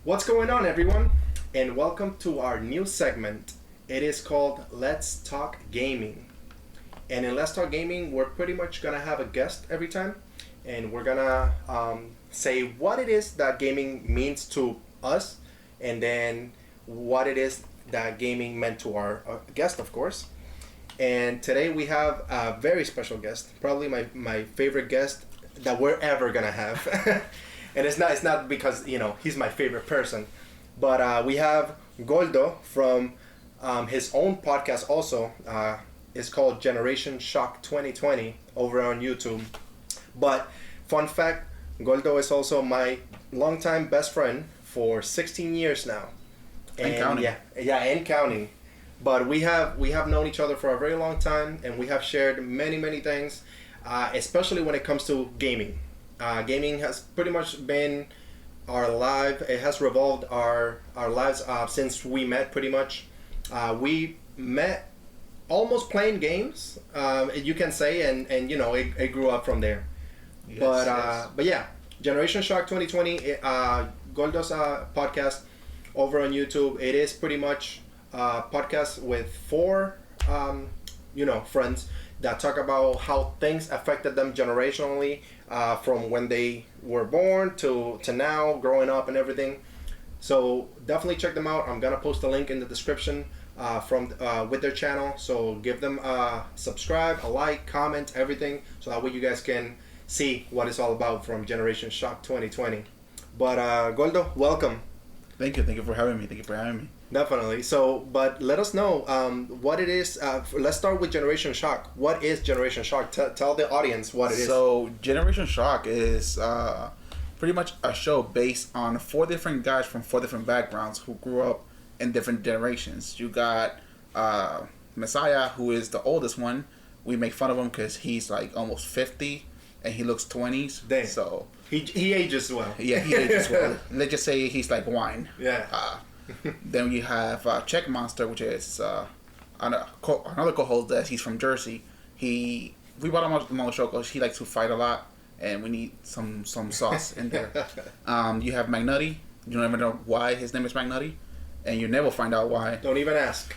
What's going on, everyone? And welcome to our new segment. It is called Let's Talk Gaming. And in Let's Talk Gaming, we're pretty much gonna have a guest every time, and we're gonna say what it is that gaming means to us, and then what it is that gaming meant to our guest, of course. And today we have a very special guest, probably my favorite guest that we're ever gonna have. And it's not because he's my favorite person, but we have Goldo from his own podcast also. It's called GenerationShock 2020 over on YouTube. But fun fact, Goldo is also my longtime best friend for 16 years now. And counting. Yeah, and counting. But we have known each other for a very long time, and we have shared many things, especially when it comes to gaming. Gaming has pretty much been our life. It has revolved our lives since we met, pretty much. We met almost playing games, you can say, and it grew up from there. Yes. But yeah, GenerationShock 2020, Goldo's podcast over on YouTube. It is pretty much a podcast with four friends that talk about how things affected them generationally, from when they were born to now, growing up and everything. So definitely check them out. I'm gonna post a link in the description with their channel. So give them a subscribe, a like, comment, everything, so that way you guys can see what it's all about from GenerationShock 2020. But Goldo, welcome. Thank you for having me. Definitely. So, but let us know what it is. Let's start with GenerationShock. What is GenerationShock? Tell the audience what it is. So, GenerationShock is pretty much a show based on four different guys from four different backgrounds who grew up in different generations. You got Messiah, who is the oldest one. We make fun of him because he's like almost 50 and he looks 20s. Dang. So he ages well. Yeah, he ages well. Let's just say he's like wine. Yeah. Then you have Check Monster, which is another co-host that he's from Jersey. We brought him on the show because he likes to fight a lot, and we need some sauce in there. You have McNutty. You don't even know why his name is McNutty, and you never find out why. Don't even ask.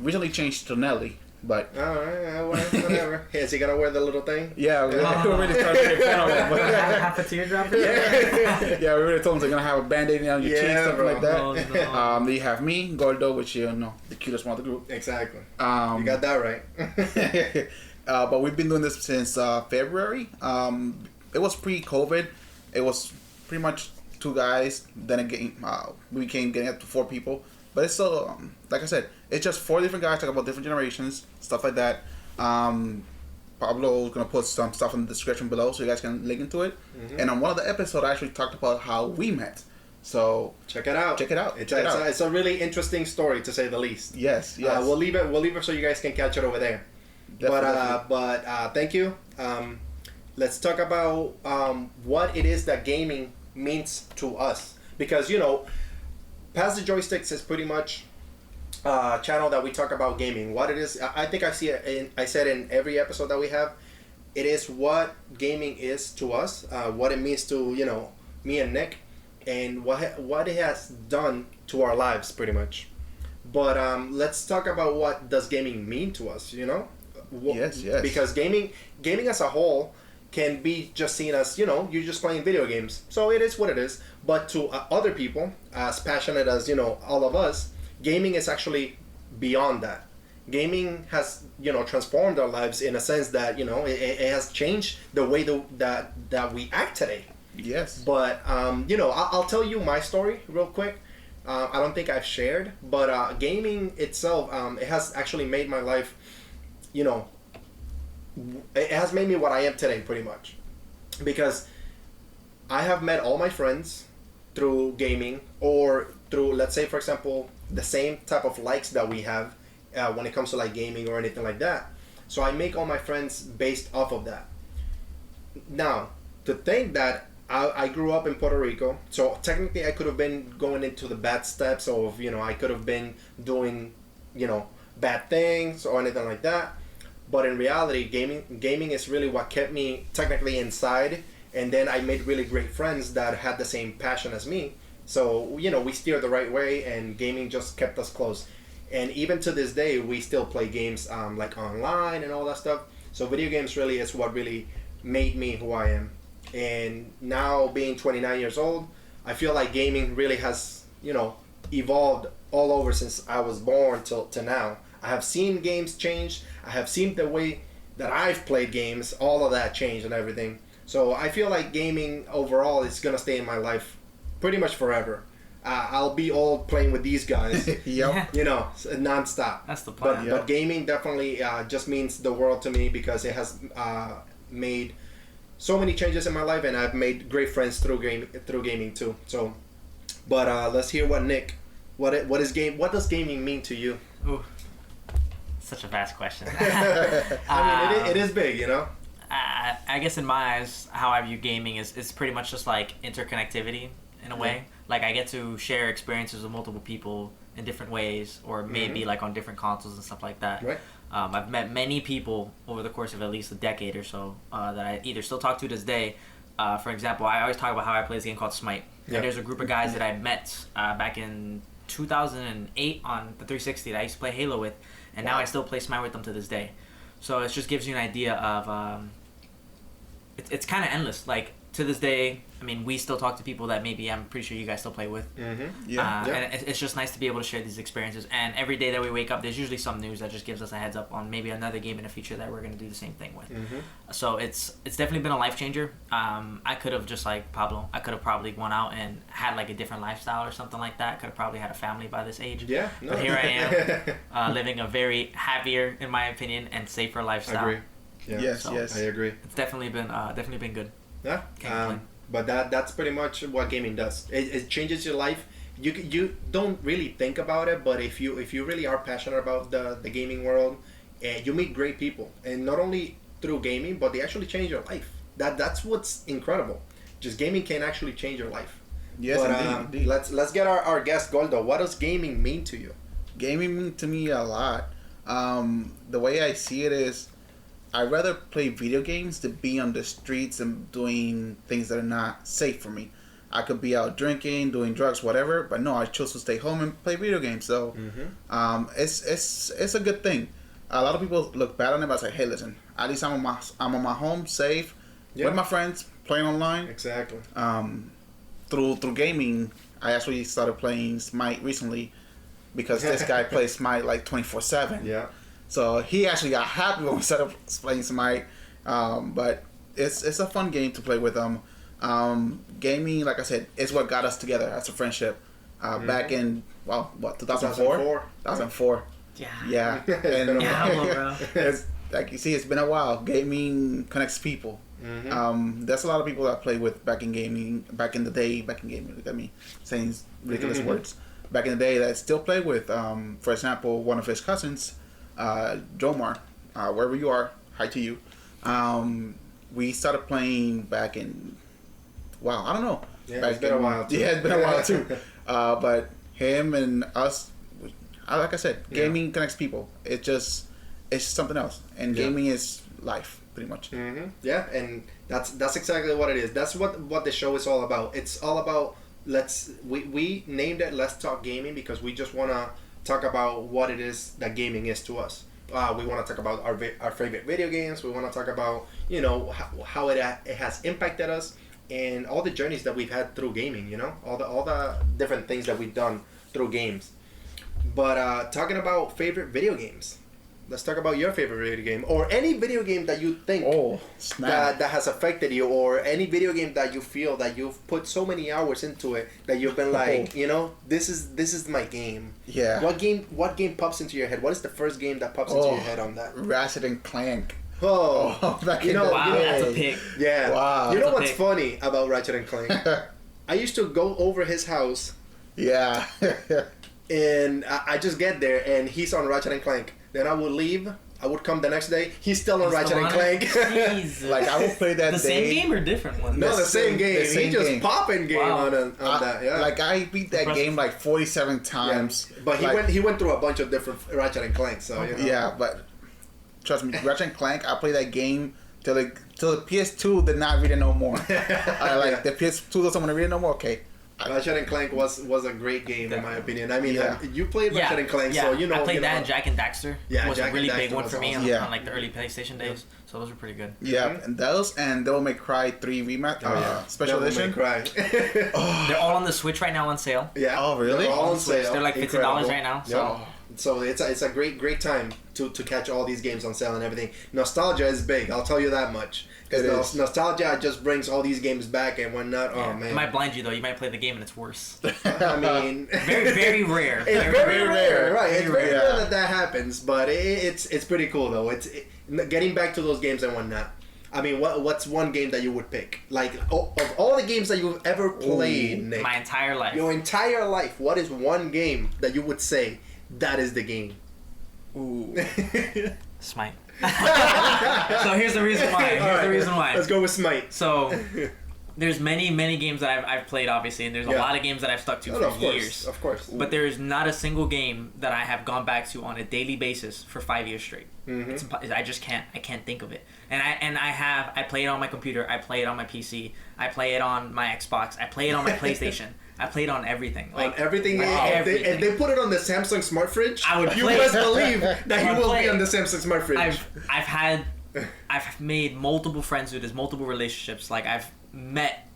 Recently changed to Nelly, but whatever. Is he gonna wear the little thing? Yeah, we're really trying to get fun of him. Half a teardrop. Yeah, we really told him they're gonna have a band-aid on your cheek, something like that. Oh, no. You have me, Goldo, which the cutest one of the group. Exactly. You got that right. But we've been doing this since February. It was pre-COVID. It was pretty much two guys. Then again, we became getting up to four people. But it's still, like I said, it's just four different guys talking about different generations, stuff like that. Pablo's going to put some stuff in the description below so you guys can link into it. Mm-hmm. And on one of the episodes, I actually talked about how we met. So check it out. It's a really interesting story, to say the least. Yes. We'll leave it so you guys can catch it over there. Definitely. But thank you. Let's talk about what it is that gaming means to us. Because, Past the Joysticks is pretty much a channel that we talk about gaming. What it is, I think I said in every episode that we have, it is what gaming is to us, what it means to, me and Nick, and what it has done to our lives, pretty much. But let's talk about what does gaming mean to us, Yes. Because gaming as a whole can be just seen as, you're just playing video games. So it is what it is. But to other people, as passionate as, all of us, gaming is actually beyond that. Gaming has, transformed our lives in a sense that, it has changed the way that we act today. Yes. But, I'll tell you my story real quick. I don't think I've shared, but gaming itself, it has actually made my life, it has made me what I am today, pretty much. Because I have met all my friends through gaming, or through, let's say, for example, the same type of likes that we have when it comes to like gaming or anything like that. So I make all my friends based off of that. Now, to think that I grew up in Puerto Rico, so technically I could have been going into the bad steps of, I could have been doing, bad things or anything like that. But in reality, gaming is really what kept me technically inside. And then I made really great friends that had the same passion as me. So, you know, we steered the right way, and gaming just kept us close. And even to this day, we still play games like online and all that stuff. So video games really is what really made me who I am. And now being 29 years old, I feel like gaming really has, you know, evolved all over since I was born till to now. I have seen games change. I have seen the way that I've played games, all of that change and everything. So I feel like gaming overall is going to stay in my life pretty much forever. I'll be old playing with these guys, Yep. you know, nonstop. That's the plan. But gaming definitely just means the world to me because it has made so many changes in my life, and I've made great friends through gaming too. So, but let's hear what Nick, what does gaming mean to you? Ooh, such a vast question. I mean, it is big, you know. I guess in my eyes, how I view gaming is pretty much just like interconnectivity in a way. Like I get to share experiences with multiple people in different ways, or maybe like on different consoles and stuff like that. Right. I've met many people over the course of at least a decade or so that I either still talk to this day. For example, I always talk about how I play this game called Smite. Yeah. And there's a group of guys that I met back in 2008 on the 360 that I used to play Halo with, and now I still play Smite with them to this day. So it just gives you an idea of it's kind of endless. Like to this day, I mean, we still talk to people that maybe I'm pretty sure you guys still play with. Yeah. And it's just nice to be able to share these experiences. And every day that we wake up, there's usually some news that just gives us a heads up on maybe another game in the future that we're going to do the same thing with. So it's definitely been a life changer. I could have just like Pablo, I could have probably gone out and had like a different lifestyle or something like that. Could have probably had a family by this age. Yeah. No. But here I am, living a very happier, in my opinion, and safer lifestyle. Agree. Yeah. Yes, So, yes. I agree. It's definitely been good. Yeah. Can't complain. But that's pretty much what gaming does. It changes your life. You don't really think about it, but if you really are passionate about the gaming world, you meet great people, and not only through gaming, but they actually change your life. That's what's incredible. Just gaming can actually change your life. Yes, But indeed. let's get our guest Goldo. What does gaming mean to you? Gaming means to me a lot. The way I see it is, I'd rather play video games than be on the streets and doing things that are not safe for me. I could be out drinking, doing drugs, whatever, but no, I chose to stay home and play video games. So it's a good thing. A lot of people look bad on it, but I say, hey, listen, at least I'm on my home, safe, with my friends, playing online. Exactly. Through gaming, I actually started playing Smite recently because this guy plays Smite like 24/7. Yeah. So he actually got happy when we started playing Smite. But it's a fun game to play with them. Gaming, like I said, is what got us together as a friendship. Back in 2004? 2004. Yeah. Yeah. It's been a And while, bro. it's, like you see, it's been a while. Gaming connects people. There's a lot of people that I played with back in gaming. Look at me saying ridiculous words. Back in the day that I still play with. For example, one of his cousins, Jomar, wherever you are, hi to you. We started playing back in, I don't know. Yeah, it's been a while too. Yeah, it's been a while too. But him and us, like I said, gaming connects people. It's something else, and gaming is life, pretty much. Yeah, and that's exactly what it is. That's what the show is all about. It's all about we named it Let's Talk Gaming because we just want to talk about what it is that gaming is to us. We want to talk about our favorite video games. We want to talk about how it has impacted us and all the journeys that we've had through gaming. All the different things that we've done through games. But talking about favorite video games, let's talk about your favorite video game or any video game that you think that has affected you, or any video game that you feel that you've put so many hours into it that you've been like, this is my game. Yeah. What game pops into your head? What is the first game that pops into your head on that? Ratchet and Clank. Back in the Wow, day. that's a pick. Yeah. Wow. You know That's a what's pick. funny about Ratchet and Clank? I used to go over his house Yeah. and I just get there and he's on Ratchet and Clank. Then I would leave. I would come the next day. He's still on Ratchet and Clank. Jesus. Like I will play that the day. same game or different one? No, the same game. The same he just game. popping game Wow. on that. Yeah. Like I beat that Impressive. game like 47 times. Yeah. But he went through a bunch of different Ratchet and Clank. So you know. Yeah, but trust me, Ratchet and Clank. I played that game till the PS2 did not read it no more. I like the PS2 doesn't want to read it no more. Okay. Ratchet and Clank was a great game in my opinion. I mean, you played Ratchet and Clank, yeah. so you know. I played you know, that and Jack and Daxter. Yeah, was Jack a and really Daxter big one was for me awesome. on like the early PlayStation days. So those were pretty good. Yeah, and those and Devil May Cry 3 special Devil edition. May Cry. They're all on the Switch right now on sale. Yeah. Oh, really? They're all on Switch. sale. They're like $50 Incredible. right now. So. Yeah. So it's a great time to catch all these games on sale and everything. Nostalgia is big, I'll tell you that much. Because nostalgia just brings all these games back and whatnot. Yeah. Oh man. It might blind you though. You might play the game and it's worse. I mean, Very rare. It's very rare, right? It's very rare. rare that happens, but it's pretty cool though. Getting back to those games and whatnot. I mean, what's one game that you would pick? Like of all the games that you've ever played, Nick, My entire life. your entire life, what is one game that you would say that is the game? Ooh. Smite. So here's the reason why. Here's the reason why. Let's go with Smite. So there's many games that I've played obviously, and there's a lot of games that I've stuck to for years. Of course. But there is not a single game that I have gone back to on a daily basis for 5 years straight. Mm-hmm. I just can't. I can't think of it. And I play it on my computer. I play it on my PC. I play it on my Xbox. I play it on my PlayStation. I played on everything. On everything. Like If they put it on the Samsung Smart Fridge, I would you play best it. believe that I he would will play be it. on the Samsung Smart Fridge. I've made multiple friends through this, multiple relationships. Like I've met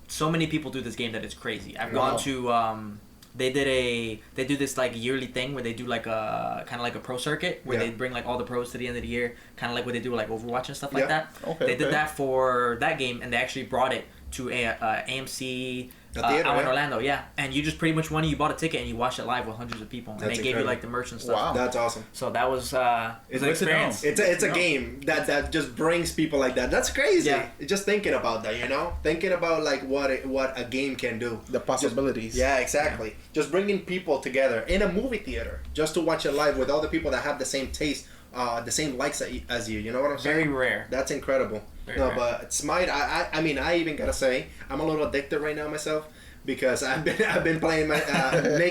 so many people through this game that it's crazy. I've gone to they do this like yearly thing where they do like a kind of like a pro circuit where they bring like all the pros to the end of the year, kind of like what they do with like Overwatch and stuff like that. Okay, they did that for that game, and they actually brought it to AMC theater, out in right? Orlando, yeah. And you just pretty much went and you bought a ticket and you watched it live with hundreds of people, and That's they gave you incredible. like the merch and stuff. Wow. That's awesome. So that was It's an good to know. experience. It's a game that just brings people like that. That's crazy. Yeah. Just thinking about that, you know, thinking about like what a game can do. The possibilities. Yeah, exactly. Just bringing people together in a movie theater just to watch it live with all the people that have the same taste, the same likes as you. You know what I'm saying? Very rare. That's incredible. Very No, rare. but Smite. I mean, I even gotta say, I'm a little addicted right now myself. Because I've been playing my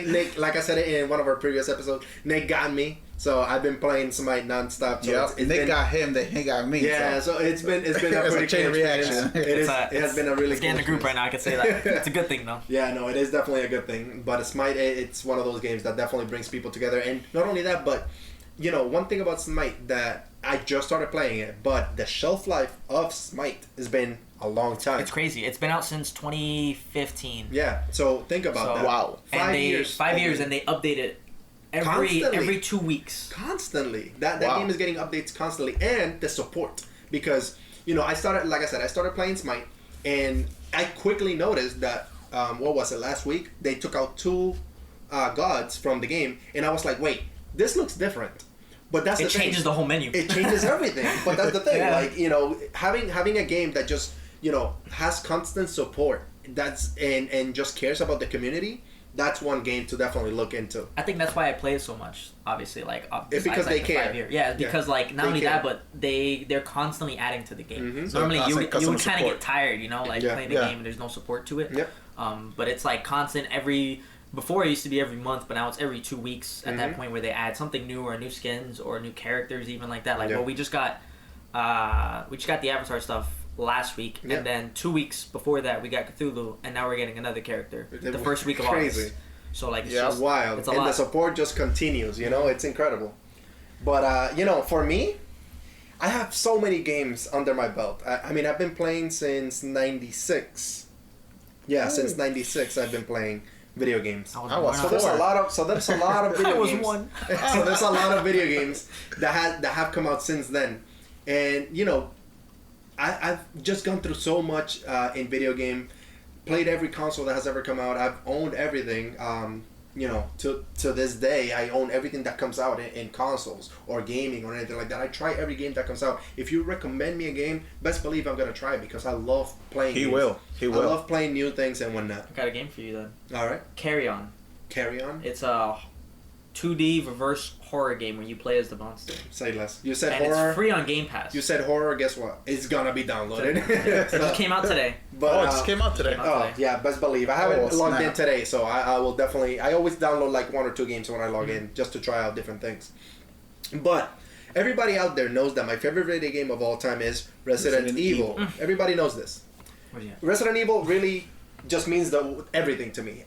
Nick, like I said in one of our previous episodes, Nick got me, so I've been playing Smite nonstop. So Yep. Nick got him, then he got me. Yeah, so it's been a It's pretty a chain cool reaction. experience. It has been a really Let's get in cool the group right now. I can say that. It's a good thing though. Yeah, no, it is definitely a good thing. But Smite, it's one of those games that definitely brings people together. And not only that, but you know, one thing about Smite that I just started playing it, but the shelf life of Smite has been a long time. It's crazy. It's been out since 2015. Yeah, so think about that. Wow. 5 years. 5 years, and they update it Constantly. every 2 weeks. Constantly. That Wow. game is getting updates constantly, and the support, because you know I started playing Smite, and I quickly noticed that what was it, last week they took out 2 gods from the game, and I was like, wait, this looks different. But that's It the thing. changes the whole menu. It changes everything. But that's the thing. Yeah. Like, you know, having a game that just, you know, has constant support, that's and just cares about the community, that's one game to definitely look into. I think that's why I play it so much. Obviously, like It's besides, because like, they the care. 5 year. Yeah, because like not They only care. that, but they're constantly adding to the game. Mhm. So Normally, you constant would customer kind of support. get tired, you know, like Yeah. playing the Yeah. game and there's no support to it. Yep. But it's like constant every. Before it used to be every month, but now it's every 2 weeks at that point where they add something new or new skins or new characters, even like that. Like, Yeah. well, we just got the Avatar stuff last week, Yeah. and then 2 weeks before that we got Cthulhu, and now we're getting another character It the was first week of crazy. August. So like, it's Yeah. just Wild. It's a And lot. the support just continues, you know, it's incredible. But, you know, for me, I have so many games under my belt. I mean, I've been playing since 96. Yeah, since 96 I've been playing video games. I was So there's a lot of video I was games. one. So there's a lot of video games that have come out since then, and you know, I've just gone through so much in video game, played every console that has ever come out. I've owned everything. You know, to this day, I own everything that comes out in consoles or gaming or anything like that. I try every game that comes out. If you recommend me a game, best believe I'm gonna try it because I love playing. He games. will. He will. I love playing new things and whatnot. I got a game for you then. All right, Carry On. carry on. It's a 2D reverse horror game where you play as the monster. Say less. You said And horror. it's free on Game Pass. You said horror. Guess what? It's gonna be downloaded. It just came out today. But, it just came out today. came out. Oh yeah, best believe. I haven't logged in snap. today, so I will definitely. I always download like 1 or 2 games when I log in just to try out different things. But everybody out there knows that my favorite video game of all time is Resident Evil. Everybody knows this. Where's he at? Resident Evil really just means everything to me.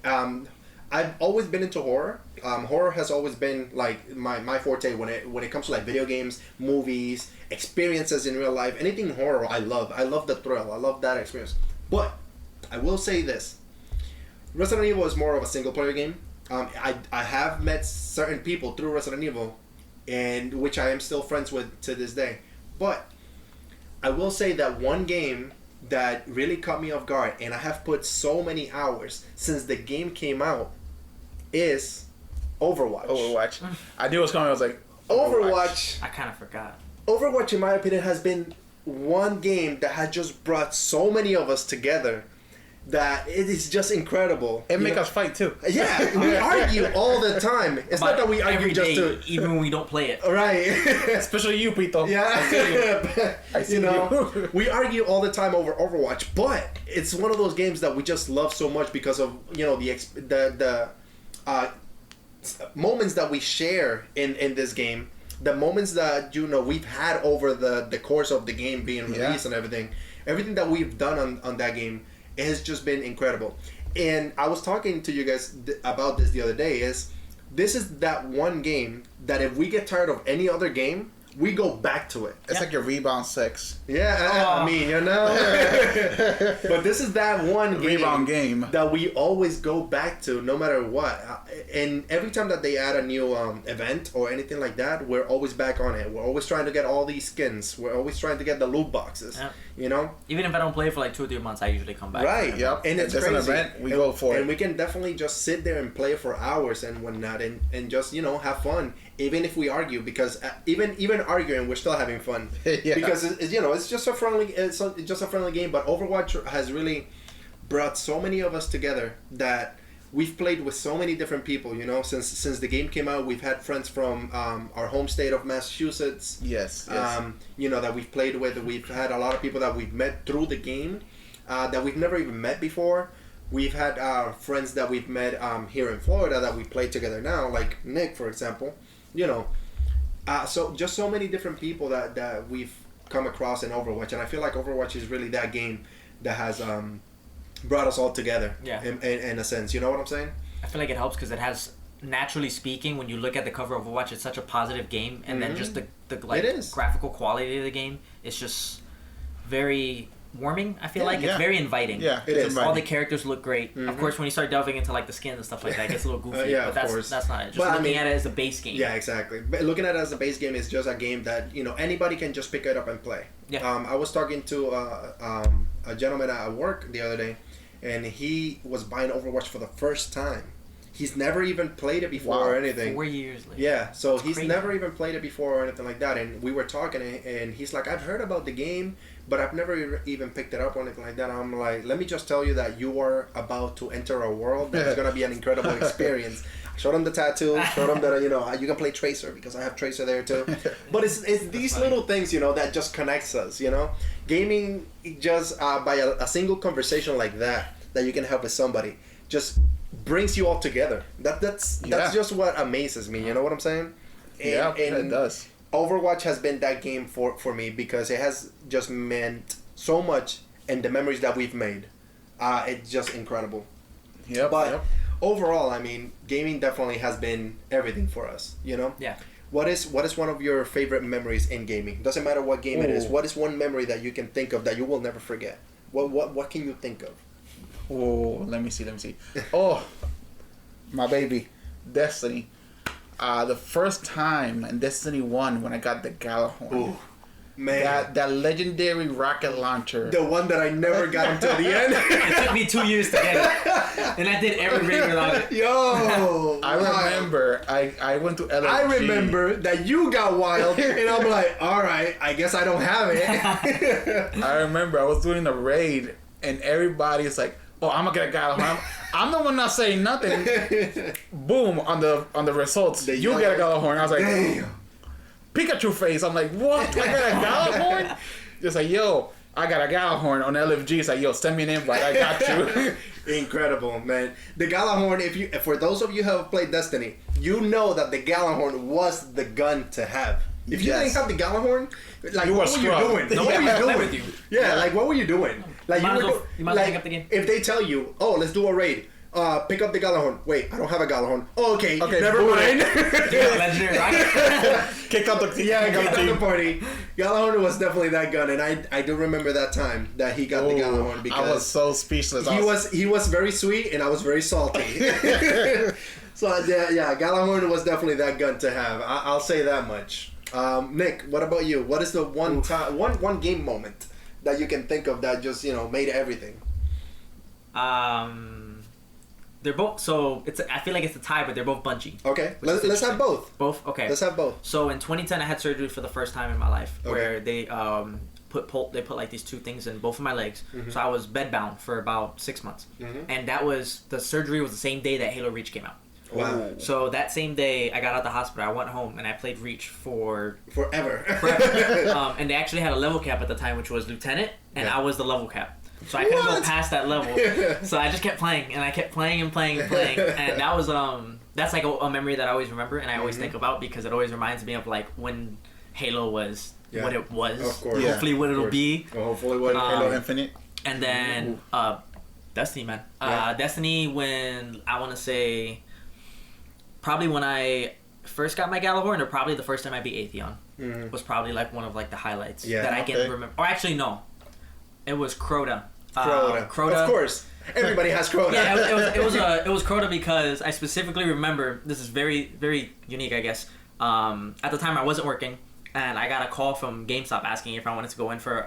I've always been into horror. Horror has always been like my forte when it comes to like video games, movies, experiences in real life. Anything horror, I love. I love the thrill. I love that experience. But I will say this: Resident Evil is more of a single player game. I have met certain people through Resident Evil, and which I am still friends with to this day. But I will say that one game that really caught me off guard, and I have put so many hours since the game came out, is Overwatch. Overwatch. I knew it was coming. I was like, Overwatch. I kind of forgot. Overwatch, in my opinion, has been one game that has just brought so many of us together that it is just incredible. It make us fight too. Yeah, we argue all the time. It's not that we argue every just day, to... even when we don't play it. Right. Especially you, Pito. Yeah. I see you know, you. we argue all the time over Overwatch, but it's one of those games that we just love so much because of, you know, the moments that we share in this game, the moments that, you know, we've had over the course of the game being released and everything that we've done on that game, it has just been incredible. And I was talking to you guys about this the other day. This is that one game that if we get tired of any other game, we go back to it. It's like your rebound sex. Yeah, I mean, you know. But this is that one Rebound game that we always go back to no matter what. And every time that they add a new event or anything like that, we're always back on it. We're always trying to get all these skins. We're always trying to get the loot boxes. Yep. You know? Even if I don't play for like 2 or 3 months, I usually come back. Right. Yep. And it's If crazy. there's an event, we go for it. And we can definitely just sit there and play for hours and whatnot and just, you know, have fun. Even if we argue, because even arguing, we're still having fun. Yeah. Because you know, it's just a friendly game. But Overwatch has really brought so many of us together that we've played with so many different people. You know, since the game came out, we've had friends from our home state of Massachusetts. Yes. You know, that we've played with. We've had a lot of people that we've met through the game that we've never even met before. We've had friends that we've met here in Florida that we play together now, like Nick, for example. You know, so just so many different people that we've come across in Overwatch, and I feel like Overwatch is really that game that has brought us all together. Yeah. In a sense, you know what I'm saying? I feel like it helps because it has, naturally speaking, when you look at the cover of Overwatch, it's such a positive game, and then just the like It is. graphical quality of the game, it's just very warming. I feel like it's very inviting. Yeah, It is. All the characters look great. Of course, when you start delving into like the skins and stuff like that, it gets a little goofy. Yeah, but of course. that's not it. Just But, I looking mean, at it as a base game. Yeah, exactly. But looking at it as a base game, is just a game that, you know, anybody can just pick it up and play. Yeah. I was talking to a gentleman at work the other day, and he was buying Overwatch for the first time. He's never even played it before or anything. 4 years later. Yeah, so That's he's crazy. never even played it before or anything like that. And we were talking, and he's like, I've heard about the game, but I've never even picked it up or anything like that. I'm like, let me just tell you that you are about to enter a world that is going to be an incredible experience. Showed him the tattoo, showed him that, you know, you can play Tracer because I have Tracer there too. But it's these little things, you know, that just connects us, you know. Gaming just by a single conversation like that you can have with somebody just brings you all together. That's just what amazes me, you know what I'm saying? And it does. Overwatch has been that game for me because it has just meant so much in the memories that we've made. It's just incredible. Yep. But overall, I mean, gaming definitely has been everything for us, you know? Yeah. What is one of your favorite memories in gaming? Doesn't matter what game it is. What is one memory that you can think of that you will never forget? What can you think of? Oh, let me see. Oh, my baby, Destiny. The first time in Destiny 1 when I got the Galahorn. Ooh, man. That legendary rocket launcher. The one that I never got until the end. It took me 2 years to get it. And I did every raid without it. Yo! I remember I went to LFG. I remember that you got wild, and I'm like, alright, I guess I don't have it. I remember I was doing a raid, and everybody's like, oh, I'm gonna get a Galahorn. I'm the one not saying nothing. Boom, on the results, you get a Galahorn. I was like, damn. Pikachu face. I'm like, what? I got a Galahorn? Just like, yo, I got a Galahorn on LFG. It's like, yo, send me an invite. I got you. Incredible, man. The Galahorn, for those of you who have played Destiny, you know that the Galahorn was the gun to have. If you didn't have the Galahorn, like, what were you doing? Nobody what were you doing? with you. Yeah, like, what were you doing? Like, you might pick up the game. If they tell you, oh, let's do a raid, pick up the Galahorn. Wait, I don't have a Galahorn. Oh, okay, never mind. Legendary rocket. Kick out the party. Galahorn was definitely that gun, and I do remember that time that he got the Galahorn because I was so speechless. He was very sweet, and I was very salty. So yeah, Galahorn was definitely that gun to have. I'll say that much. Nick, what about you? What is the one game moment that you can think of that just made everything? They're both. So I feel like it's a tie, but they're both Bungie. Okay, let's have both. Both. Okay. Let's have both. So in 2010, I had surgery for the first time in my life, where they put like these two things in both of my legs. Mm-hmm. So I was bedbound for about 6 months, and the surgery was the same day that Halo Reach came out. Wow. So that same day I got out of the hospital, I went home and I played Reach for forever. And they actually had a level cap at the time, which was Lieutenant, and I was the level cap. So I couldn't go past that level. So I just kept playing, and I kept playing and playing and playing. And that was that's like a memory that I always remember and I always think about, because it always reminds me of like when Halo was what it was. Of course. Hopefully what it'll be. Well, hopefully what Halo Infinite. And then Destiny, man. Destiny, when I want to say probably when I first got my Galahorn, or probably the first time I beat Atheon, was probably like one of like the highlights that I can remember. Or actually no, it was Crota. Crota. Of course, everybody has Crota. Yeah, it was Crota, because I specifically remember, this is very, very unique, I guess. At the time I wasn't working, and I got a call from GameStop asking if I wanted to go in for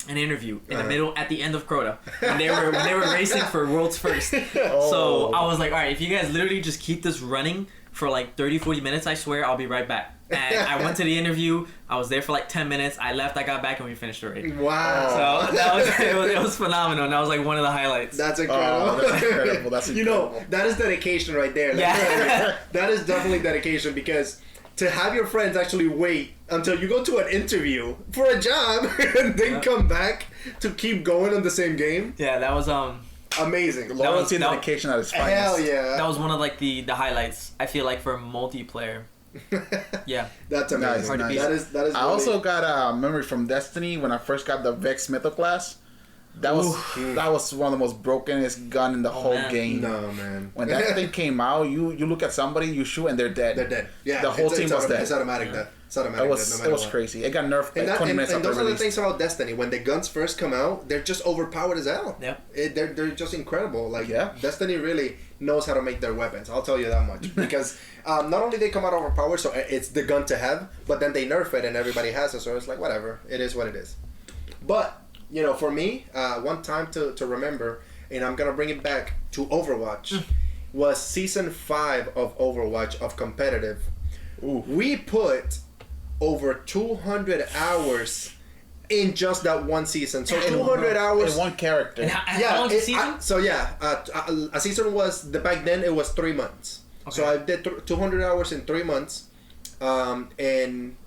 an interview in the middle, at the end of Crota, and they were racing for world's first. So I was like, all right, if you guys literally just keep this running for like 30-40 minutes, I swear I'll be right back. And I went to the interview. I was there for like 10 minutes. I left. I got back, and we finished the raid. Wow! So that was it was phenomenal. And that was like one of the highlights. That's incredible. That's incredible. That's incredible. That is dedication right there. That is definitely dedication, because to have your friends actually wait until you go to an interview for a job and then come back to keep going on the same game. Yeah, that was amazing. Loyalty and dedication at its finest. Hell yeah! That was one of like the highlights, I feel like, for multiplayer. Yeah, that's amazing. Nice. That is. I also got a memory from Destiny when I first got the Vex Mythoclast. That was one of the most brokenest gun in the whole game. No, man. When that thing came out, you look at somebody, you shoot, and they're dead. They're dead. Yeah, the whole team was dead. It's automatic dead. It's automatic. It was crazy. It got nerfed like 20 minutes after those are the release. things about Destiny. When the guns first come out, they're just overpowered as hell. Yep. They're just incredible. Like, Destiny really knows how to make their weapons. I'll tell you that much. Because not only they come out overpowered, so it's the gun to have, but then they nerf it and everybody has it, so it's like, whatever. It is what it is. But, for me, one time to remember, and I'm going to bring it back to Overwatch, was Season 5 of Overwatch, of competitive. Ooh. We put over 200 hours in just that one season. So 200 hours in one character. How long is a season? A season was back then it was 3 months. Okay. So I did 200 hours in 3 months, and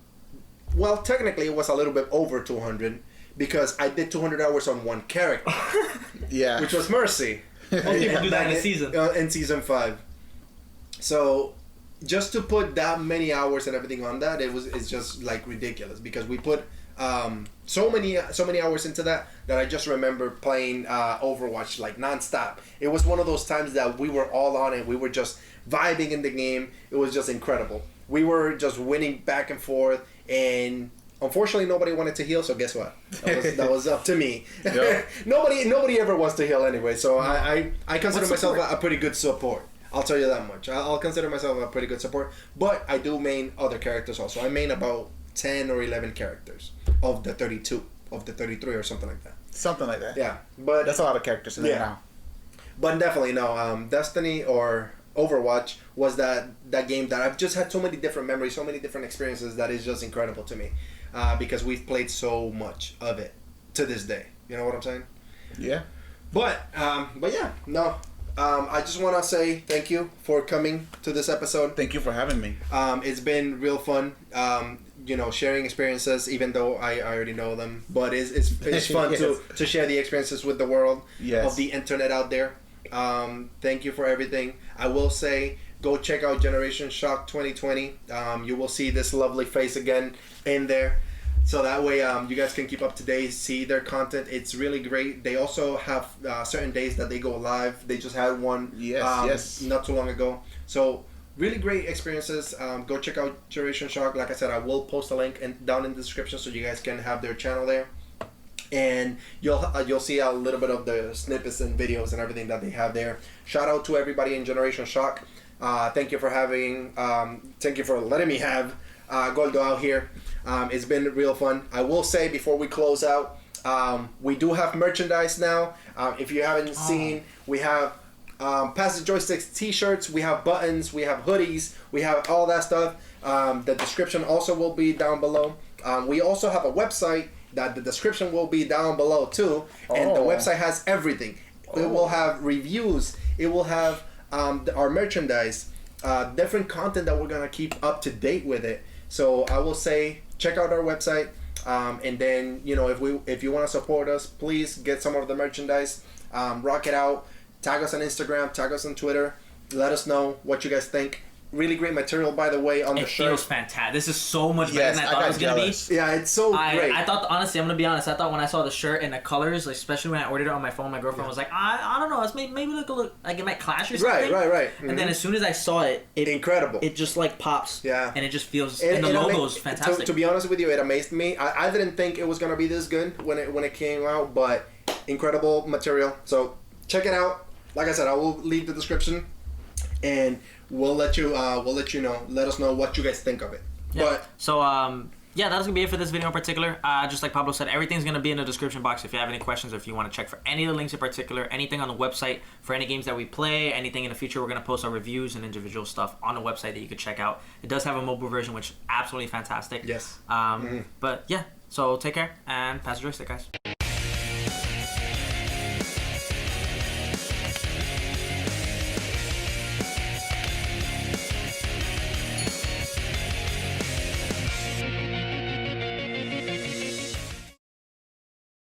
well, technically it was a little bit over 200 because I did 200 hours on one character. Yeah, which was Mercy. Most people do that in a season. In season 5. So just to put that many hours and everything on that, it's just like ridiculous, because we put so many hours into that I just remember playing Overwatch like nonstop. It was one of those times that we were all on it. We were just vibing in the game. It was just incredible. We were just winning back and forth, and unfortunately nobody wanted to heal. So guess what? That was up to me. Yep. Nobody ever wants to heal anyway. So I consider myself a pretty good support. I'll tell you that much. I'll consider myself a pretty good support, but I do main other characters also. I main about 10 or 11 characters of the 32, of the 33 or something like that. Something like that. Yeah, but that's a lot of characters in there now. But definitely no. Destiny or Overwatch was that game that I've just had so many different memories, so many different experiences that is just incredible to me, because we've played so much of it to this day. You know what I'm saying? Yeah. But yeah, no. I just want to say thank you for coming to this episode. Thank you for having me. It's been real fun. Sharing experiences, even though I already know them, but it's fun Yes. to share the experiences with the world Yes. of the internet out there. Thank you for everything. I will say, go check out Generation Shock 2020. You will see this lovely face again in there. So that way, you guys can keep up to date, see their content. It's really great. They also have certain days that they go live. They just had one not too long ago. So really great experiences. Go check out GenerationShock. Like I said, I will post a link down in the description so you guys can have their channel there. And you'll see a little bit of the snippets and videos and everything that they have there. Shout out to everybody in Generation Shock. Thank you for letting me have Goldo out here. It's been real fun. I will say before we close out, we do have merchandise now. If you haven't seen, we have Pass the Joysticks t-shirts, we have buttons, we have hoodies, we have all that stuff. The description also will be down below. We also have a website that the description will be down below too. And the website has everything. It will have reviews. It will have our merchandise, different content that we're going to keep up to date with it. So I will say, check out our website. And then, if you want to support us, please get some of the merchandise. Rock it out. Tag us on Instagram, tag us on Twitter. Let us know what you guys think. Really great material, by the way, on the shirt. It feels fantastic. This is so much better than I thought it was going to be. Yeah, it's so great. I thought, honestly, I'm going to be honest, I thought when I saw the shirt and the colors, especially when I ordered it on my phone, my girlfriend was like, I don't know, it's maybe look like it might clash or something. Right. Mm-hmm. And then as soon as I saw it, incredible. It just like pops. Yeah. And it just feels, and the logo's fantastic. To be honest with you, it amazed me. I didn't think it was going to be this good when it came out, but incredible material. So check it out. Like I said, I will leave the description, and we'll let you know. Let us know what you guys think of it. Yeah. But so that's gonna be it for this video in particular. Just like Pablo said, everything's gonna be in the description box if you have any questions, or if you want to check for any of the links in particular, anything on the website for any games that we play, anything in the future. We're gonna post our reviews and individual stuff on the website that you could check out. It does have a mobile version, which is absolutely fantastic. Yes. But yeah, so take care and pass the joystick, guys.